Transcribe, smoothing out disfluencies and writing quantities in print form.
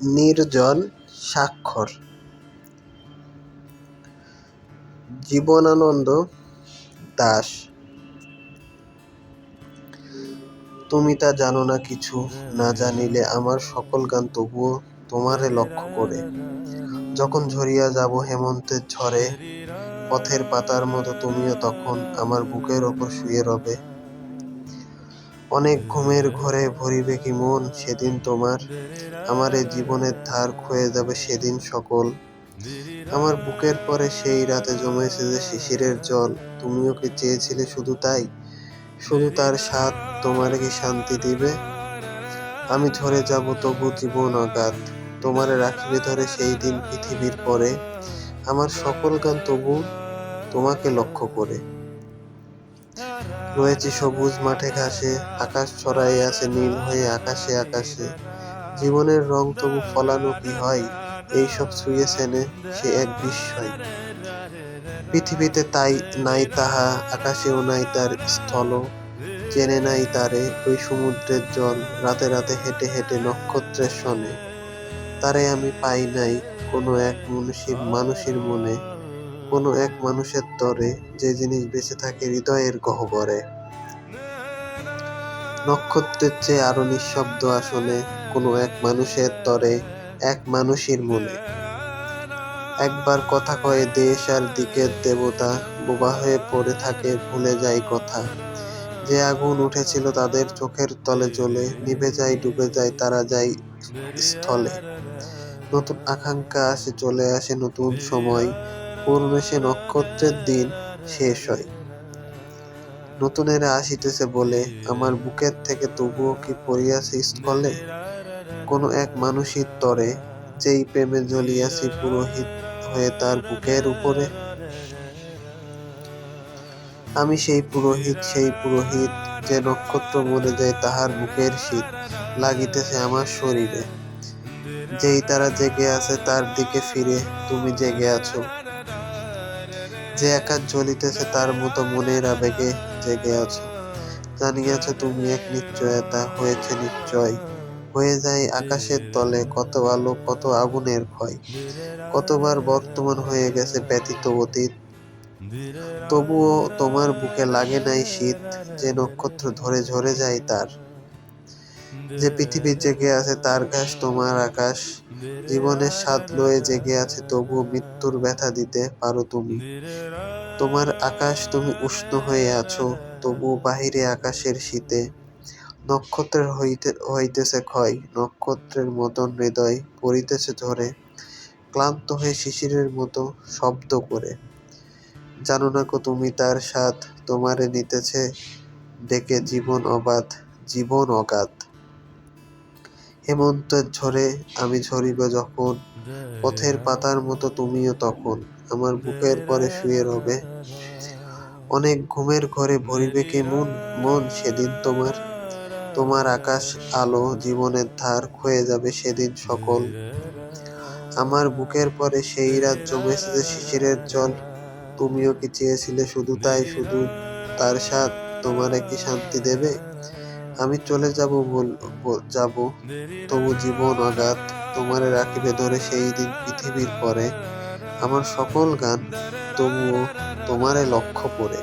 নির্জন স্বাক্ষর। জীবনানন্দ দাশ। তুমি তা জানো না কিছু, না জানিলে আমার সকল গান তবুও তোমারে লক্ষ্য করে। যখন ঝরিয়া যাব হেমন্তের ঝড়ে, পথের পাতার মতো তুমিও তখন আমার বুকের ওপর শুয়ে রবে। অনেক ঘুমের ঘরে ভরিবে কি মন সেদিন তোমার, আমার এ জীবনের ধার ক্ষয়ে যাবে সেদিন সকল। আমার বুকের পরে সেই রাতে জমেছে যে শিশিরের জল, তুমিও কি চেয়েছিলে শুধু তাই, শুধু তার স্বাদ তোমারে কি শান্তি দিবে। আমি ঝরে যাব তবু জীবন অগাধ, তোমারে রাখিবে ধরে সেই দিন পৃথিবীর পরে, আমার সকল গান তবু তোমাকে লক্ষ্য করে। রয়েছে সবুজ মাঠে ঘাসে, আকাশ ছড়াই আছে নীল হয়ে আকাশে আকাশে, জীবনের রং তবু ফলানো কি হয়, এইসব ছুঁয়ে চেনে সে এক বিস্ময়। পৃথিবীতে তাই নাই তাহা, আকাশেও নাই তার স্থল, চেনে নাই তারে ওই সমুদ্রের জল, রাতে রাতে হেঁটে হেঁটে নক্ষত্রের সনে। তারে আমি পাই নাই কোনো এক মানুষের মনে, কোনো এক মানুষের তরে, যে জিনিস বেঁচে থাকে হৃদয়ের গহ্বরে। নক্ষত্রের চেয়ে আরো নিঃশব্দ আসনে, কোনো এক মানুষের তরে, এক মানুষের মনে। একবার কথা কয়ে দেশ আর দিকের দেবতা, বোবা হয়ে পড়ে থাকে ভুলে যায় কথা। যে আগুন উঠেছিল তাদের চোখের তলে জ্বলে, নিভে যায় ডুবে যায় তারা যায় স্থলে। নতুন আকাঙ্ক্ষা আসে চলে আসে নতুন সময়, পূর্ণ সে নক্ষত্রের দিন শেষ হয়। নতুনেরা আসিতেছে বলে আমার বুকের থেকে তবুও কি পড়িয়াছে স্থলে, কোনো এক মানুষের তরে, যেই প্রেমে জ্বলিয়াছি পুরোহিত হয়ে তার বুকের উপরে। আমি সেই পুরোহিত, যে নক্ষত্র মরে যায় তাহার বুকের শীত লাগিতেছে আমার শরীরে। যেই তারা জেগে আছে তার দিকে ফিরে তুমি জেগে আছো, যে আকাশ জ্বলিতেছে তার মতো মনের আবেগে জেগে আছো। জানিয়াছ তুমি এক নিশ্চয়তা হয়েছে নিশ্চয়, হয়ে যায় আকাশের তলে কত আলো কত আগুনের ক্ষয়। কতবার বর্তমান হয়ে গেছে ব্যতীত অতীত, তবুও তোমার বুকে লাগে নাই শীত, যে নক্ষত্র ধরে ঝরে যায় তার। যে পৃথিবী জেগে আছে তার ঘাস তোমার আকাশ, জীবনের স্বাদ লয়ে জেগে আছে তবুও মৃত্যুর ব্যথা দিতে পারো তুমি। তোমার আকাশ তুমি উষ্ণ হয়ে আছো, তবুও বাহিরে আকাশের শীতে। নক্ষত্রের হইতেছে ক্ষয়, নক্ষত্রের মতন হৃদয় পড়িতেছে ঝরে, ক্লান্ত হয়ে শিশিরের মতো শব্দ করে। জানো না কো তুমি তার স্বাদ, তোমারে নিতেছে ডেকে জীবন অবাধ, জীবন অগাধ। হেমন্তের ঝড়ে আমি ঝরিব যখন, পথের পাতার মতো তুমিও তখন আমার বুকের পরে শুয়ে রবে। অনেক ঘুমের ঘরে ভরিবে কে মন সেদিন তোমার, তোমার আকাশ আলো জীবনের ধার ক্ষয়ে যাবে সেদিন সকল। আমার বুকের পরে সেই রাত জমেছে যে শিশিরের জল, তুমিও কি চেয়েছিলে শুধু তাই, শুধু তার স্বাদ তোমারে কি শান্তি দেবে। আমি চলে যাব যাব তবু জীবন অগাধ, তোমারে রাখিবে ধরে সেই দিন পৃথিবীর পরে, আমার সকল গান তবুও তোমারে লক্ষ্য করে।